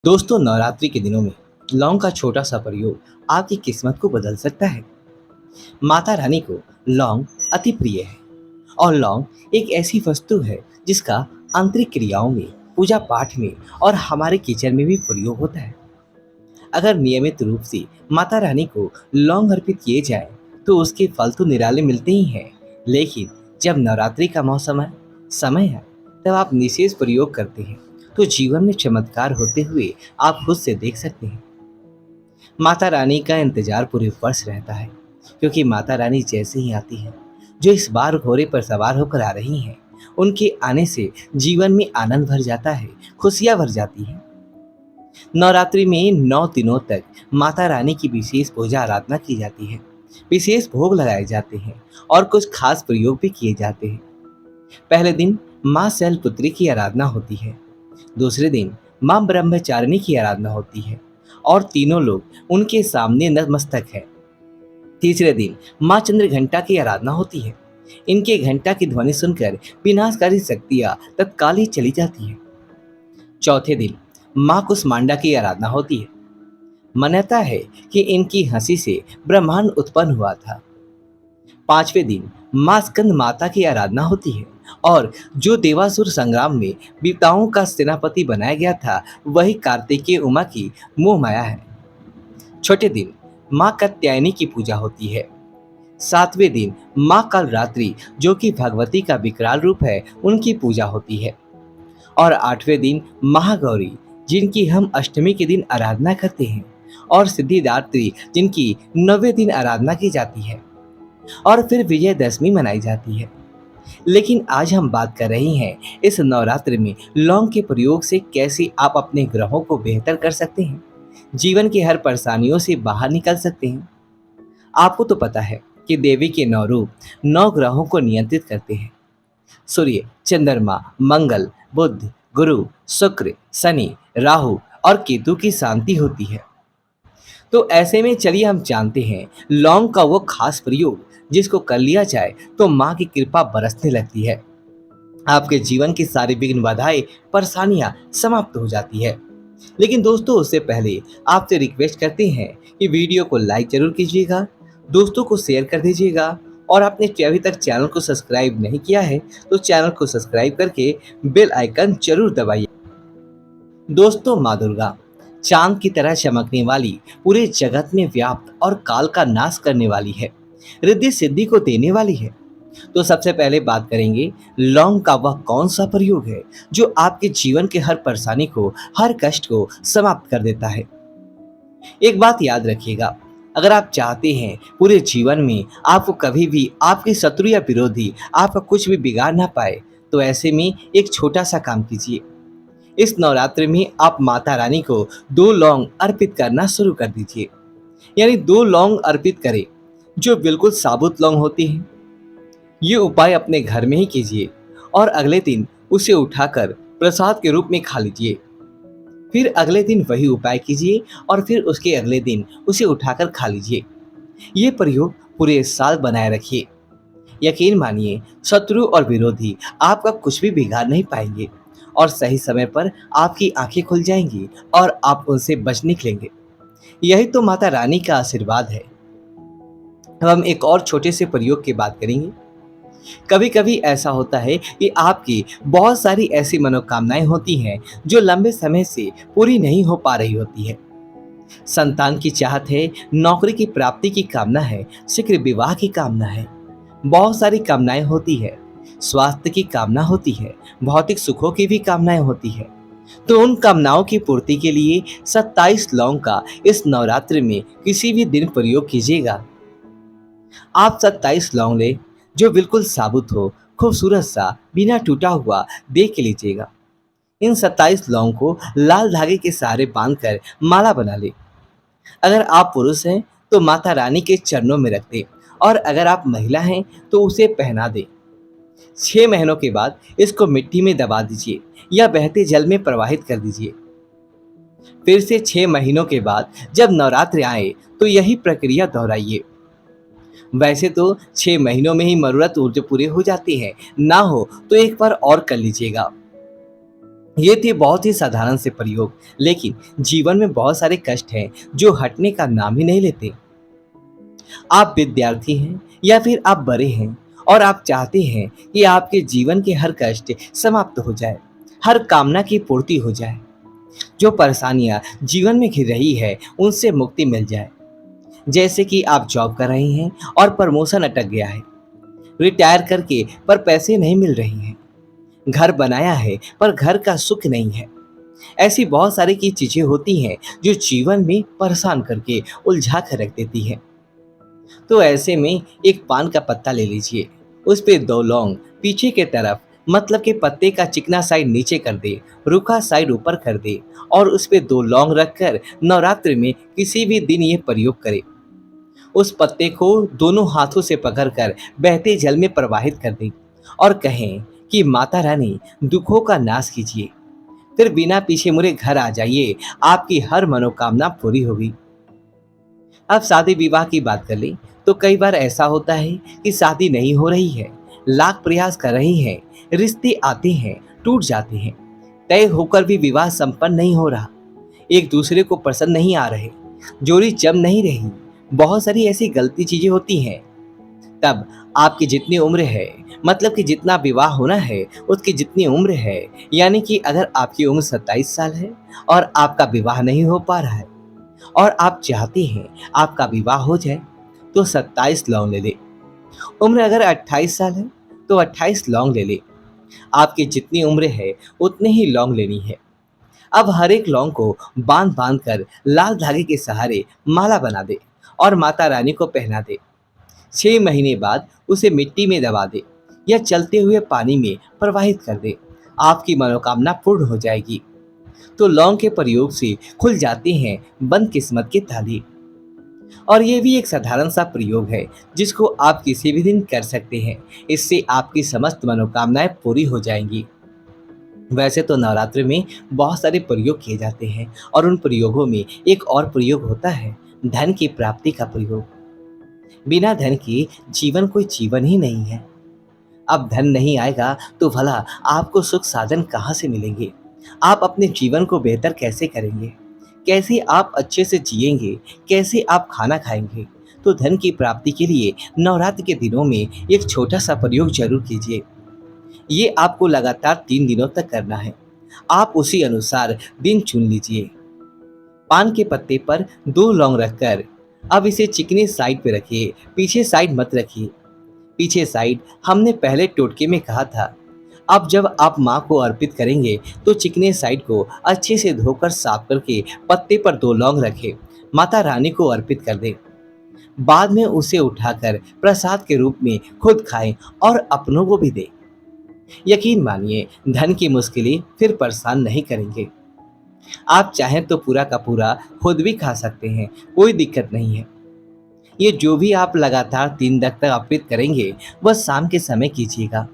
दोस्तों, नवरात्रि के दिनों में लौंग का छोटा सा प्रयोग आपकी किस्मत को बदल सकता है। माता रानी को लौंग अति प्रिय है और लौंग एक ऐसी वस्तु है जिसका आंतरिक क्रियाओं में, पूजा पाठ में और हमारे किचन में भी प्रयोग होता है। अगर नियमित रूप से माता रानी को लौंग अर्पित किए जाए तो उसके फल तो निराले मिलते ही हैं, लेकिन जब नवरात्रि का मौसम है, समय है, तब आप विशेष प्रयोग करते हैं तो जीवन में चमत्कार होते हुए आप खुद से देख सकते हैं। माता रानी का इंतजार पूरे वर्ष रहता है, क्योंकि माता रानी जैसे ही आती है, जो इस बार घोड़े पर सवार होकर आ रही हैं, उनके आने से जीवन में आनंद भर जाता है, खुशियां भर जाती हैं। नवरात्रि में 9 दिनों तक माता रानी की विशेष पूजा आराधना की जाती है, विशेष भोग लगाए जाते हैं और कुछ खास प्रयोग भी किए जाते हैं। पहले दिन माँ शैलपुत्री की आराधना होती है, दूसरे दिन माँ ब्रह्मचारिणी की आराधना होती है और तीनों लोग उनके सामने नतमस्तक है। तीसरे दिन माँ चंद्रघंटा की आराधना होती है। इनके घंटा की ध्वनि सुनकर विनाशकारी शक्तियाँ तत्काल ही चली जाती हैं। चौथे दिन माँ कुष्मांडा की आराधना होती है। मान्यता है कि इनकी हंसी से ब्रह्मांड उत्पन्न हुआ था। पांचवें दिन माँ स्कंद माता की आराधना होती है और जो देवासुर संग्राम में देवताओं का सेनापति बनाया गया था, वही कार्तिकेय उमा की मोह माया है। छठे दिन माँ कात्यायनी की पूजा होती है। सातवें दिन माँ कालरात्रि, जो कि भगवती का विकराल रूप है, उनकी पूजा होती है। और आठवें दिन महागौरी, जिनकी हम अष्टमी के दिन आराधना करते हैं, और सिद्धिदात्री, जिनकी 9वें दिन आराधना की जाती है, और फिर विजयदशमी मनाई जाती है। लेकिन आज हम बात कर रहे हैं इस नवरात्रि में लौंग के प्रयोग से कैसे आप अपने ग्रहों को बेहतर कर सकते हैं, जीवन की हर परेशानियों से बाहर निकल सकते हैं। आपको तो पता है कि देवी के 9 रूप 9 ग्रहों को नियंत्रित करते हैं। सूर्य, चंद्रमा, मंगल, बुध, गुरु, शुक्र, शनि, राहु और केतु की शांति होती है। तो ऐसे में चलिए हम जानते हैं लौंग का वो खास प्रयोग जिसको कर लिया जाए तो माँ की कृपा बरसने लगती है। आपके जीवन की सारी विघ्न बाधाएं, परेशानियां समाप्त हो जाती है। लेकिन दोस्तों, उससे पहले आपसे रिक्वेस्ट करते हैं कि वीडियो को लाइक जरूर कीजिएगा, दोस्तों को शेयर कर दीजिएगा और आपने अभी तक चैनल को सब्सक्राइब नहीं किया है तो चैनल को सब्सक्राइब करके बेल आइकन जरूर दबाइए। दोस्तों, माँ दुर्गा चांद की तरह चमकने वाली, पूरे जगत में व्याप्त और काल का नाश करने वाली है, रिद्धि सिद्धि को देने वाली है। तो सबसे पहले बात करेंगे लौंग का वह कौन सा प्रयोग है जो आपके जीवन के हर परेशानी को, हर कष्ट को समाप्त कर देता है। एक बात याद रखिएगा, अगर आप चाहते हैं पूरे जीवन में आपको कभी भी आपके शत्रु या विरोधी आपका कुछ भी बिगाड़ ना पाए, तो ऐसे में एक छोटा सा काम कीजिए। इस नवरात्रि में आप माता रानी को 2 लौंग अर्पित करना शुरू कर दीजिए। यानी 2 लौंग अर्पित करें जो बिल्कुल साबुत लौंग होती हैं। ये उपाय अपने घर में ही कीजिए और अगले दिन उसे उठाकर प्रसाद के रूप में खा लीजिए। फिर अगले दिन वही उपाय कीजिए और फिर उसके अगले दिन उसे उठाकर खा लीजिए। ये प्रयोग पूरे साल बनाए रखिए। यकीन मानिए, शत्रु और विरोधी आपका कुछ भी बिगाड़ नहीं पाएंगे और सही समय पर आपकी आंखें खुल जाएंगी और आप उनसे बच निकलेंगे। यही तो माता रानी का आशीर्वाद है। अब हम एक और छोटे से प्रयोग की बात करेंगे। कभी कभी ऐसा होता है कि आपकी बहुत सारी ऐसी मनोकामनाएं होती हैं जो लंबे समय से पूरी नहीं हो पा रही होती है। संतान की चाहत है, नौकरी की प्राप्ति की कामना है, शीघ्र विवाह की कामना है, बहुत सारी कामनाएं होती है, स्वास्थ्य की कामना होती है, भौतिक सुखों की भी कामनाएं होती है। तो उन कामनाओं की पूर्ति के लिए 27 लौंग का इस नवरात्रि में किसी भी दिन प्रयोग कीजिएगा। आप 27 लौंग ले जो बिल्कुल साबुत हो, खूबसूरत सा, बिना टूटा हुआ देख के लीजिएगा। इन 27 लौंग को लाल धागे के सहारे बांधकर माला बना ले। अगर आप पुरुष हैं तो माता रानी के चरणों में रख दे और अगर आप महिला हैं तो उसे पहना दे। 6 महीनों के बाद इसको मिट्टी में दबा दीजिए या बहते जल में प्रवाहित कर दीजिए। फिर से 6 महीनों के बाद जब नवरात्र आए तो यही प्रक्रिया दोहराइए। वैसे तो 6 महीनों में ही जरूरत ऊर्जा पूरे हो जाती है, ना हो तो एक बार और कर लीजिएगा। ये थे बहुत ही साधारण से प्रयोग, लेकिन जीवन में बहुत सारे कष्ट हैं जो हटने का नाम ही नहीं लेते। आप विद्यार्थी हैं या फिर आप बड़े हैं और आप चाहते हैं कि आपके जीवन के हर कष्ट समाप्त हो जाए, हर कामना की पूर्ति हो जाए, जो परेशानियां जीवन में घिर रही है उनसे मुक्ति मिल जाए। जैसे कि आप जॉब कर रहे हैं और प्रमोशन अटक गया है, रिटायर करके पर पैसे नहीं मिल रही हैं, घर बनाया है पर घर का सुख नहीं है। ऐसी बहुत सारी की चीजें होती हैं जो जीवन में परेशान करके उलझा कर रख देती हैं। तो ऐसे में एक पान का पत्ता ले लीजिए, उस पे 2 लौंग पीछे के तरफ, मतलब कि पत्ते का चिकना साइड नीचे कर दे, रूखा साइड ऊपर कर दे और उस पे 2 लौंग रखकर नवरात्रि में किसी भी दिन ये प्रयोग करें। उस पत्ते को दोनों हाथों से पकड़कर बहते जल में प्रवाहित कर दें और कहें कि माता रानी दुखों का नाश कीजिए, फिर बिना पीछे मुड़े घर आ जाइए, आपकी हर मनोकामना पूरी होगी। अब शादी विवाह की बात कर लें तो कई बार ऐसा होता है कि शादी नहीं हो रही है, लाख प्रयास कर रही हैं, रिश्ते आते हैं, टूट जाते हैं, तय होकर भी विवाह संपन्न नहीं हो रहा, एक दूसरे को पसंद नहीं आ रहे, जोड़ी जम नहीं रही, बहुत सारी ऐसी गलती चीजें होती हैं। तब आपकी जितनी उम्र है, मतलब कि जितना विवाह होना है उसकी जितनी उम्र है, यानी कि अगर आपकी उम्र 27 साल है और आपका विवाह नहीं हो पा रहा है और आप चाहते हैं आपका विवाह हो जाए, तो 27 लौंग ले ले। उम्र अगर 28 साल है तो 28 लौंग ले ले। आपकी जितनी उम्र है उतने ही लौंग लेनी है। अब हर एक लौंग को बांध बांध कर लाल धागे के सहारे माला बना दे और माता रानी को पहना दे। 6 महीने बाद उसे मिट्टी में दबा दे या चलते हुए पानी में प्रवाहित कर दे, आपकी मनोकामना पूर्ण हो जाएगी। तो लौंग के प्रयोग से खुल जाते हैं बंद किस्मत के ताले। और ये भी एक साधारण सा प्रयोग है जिसको आप किसी भी दिन कर सकते हैं, इससे आपकी समस्त मनोकामनाएं पूरी हो जाएंगी। वैसे तो नवरात्रि में बहुत सारे प्रयोग किए जाते हैं और उन प्रयोगों में एक और प्रयोग होता है धन की प्राप्ति का प्रयोग। बिना धन के जीवन कोई जीवन ही नहीं है। अब धन नहीं आएगा तो भला आपको सुख साधन कहाँ से मिलेंगे? आप अपने जीवन को बेहतर कैसे करेंगे? कैसे आप अच्छे से जिएंगे? कैसे आप खाना खाएंगे? तो धन की प्राप्ति के लिए नवरात्र के दिनों में एक छोटा सा प्रयोग जरूर कीजिए। ये आपको लगातार 3 दिनों तक करना है। आप उसी अनुसार दिन चुन लीजिए। पान के पत्ते पर 2 लौंग रखकर अब इसे चिकनी साइड पे रखिए, पीछे साइड मत रखिए। पीछे साइड हमने पहले टोटके में कहा था। अब जब आप माँ को अर्पित करेंगे तो चिकने साइड को अच्छे से धोकर साफ करके पत्ते पर 2 लौंग रखें, माता रानी को अर्पित कर दें। बाद में उसे उठाकर प्रसाद के रूप में खुद खाएं और अपनों को भी दें। यकीन मानिए धन की मुश्किलें फिर परेशान नहीं करेंगे। आप चाहें तो पूरा का पूरा खुद भी खा सकते हैं, कोई दिक्कत नहीं है। ये जो भी आप लगातार 3 दिन तक अर्पित करेंगे वह शाम के समय कीजिएगा।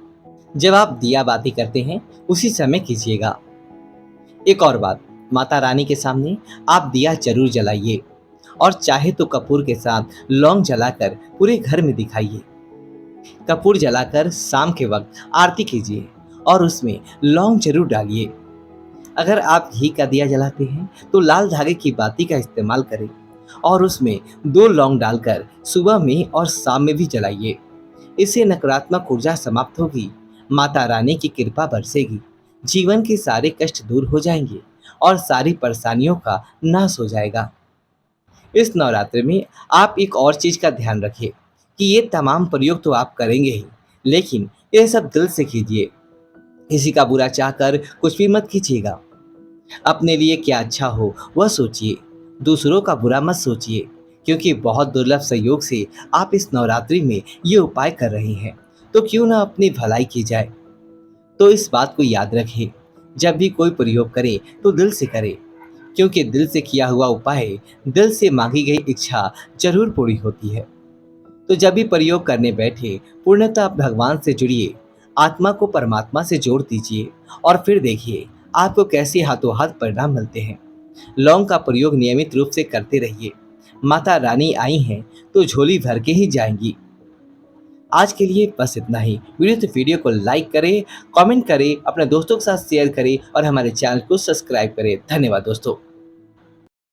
जब आप दिया बाती करते हैं उसी समय कीजिएगा। एक और बात, माता रानी के सामने आप दिया जरूर जलाइए और चाहे तो कपूर के साथ लौंग जलाकर पूरे घर में दिखाइए। कपूर जलाकर शाम के वक्त आरती कीजिए और उसमें लौंग जरूर डालिए। अगर आप घी का दिया जलाते हैं तो लाल धागे की बाती का इस्तेमाल करें और उसमें 2 लौंग डालकर सुबह में और शाम में भी जलाइए। इससे नकारात्मक ऊर्जा समाप्त होगी, माता रानी की कृपा बरसेगी, जीवन के सारे कष्ट दूर हो जाएंगे और सारी परेशानियों का नाश हो जाएगा। इस नवरात्रि में आप एक और चीज का ध्यान रखिए कि ये तमाम प्रयोग तो आप करेंगे ही, लेकिन ये सब दिल से कीजिए। किसी का बुरा चाहकर कुछ भी मत कीजिएगा। अपने लिए क्या अच्छा हो वह सोचिए, दूसरों का बुरा मत सोचिए, क्योंकि बहुत दुर्लभ संयोग से आप इस नवरात्रि में ये उपाय कर रहे हैं, तो क्यों ना अपनी भलाई की जाए। तो इस बात को याद रखें, जब भी कोई प्रयोग करे तो दिल से करे, क्योंकि दिल से किया हुआ उपाय, दिल से मांगी गई इच्छा जरूर पूरी होती है। तो जब भी प्रयोग करने बैठे पूर्णतः भगवान से जुड़िए, आत्मा को परमात्मा से जोड़ दीजिए और फिर देखिए आपको कैसे हाथों हाथ परिणाम मिलते हैं। लौंग का प्रयोग नियमित रूप से करते रहिए। माता रानी आई हैं तो झोली भर के ही जाएंगी। आज के लिए बस इतना ही। वीडियो को लाइक करें, कमेंट करें, अपने दोस्तों के साथ शेयर करें और हमारे चैनल को सब्सक्राइब करें। धन्यवाद दोस्तों।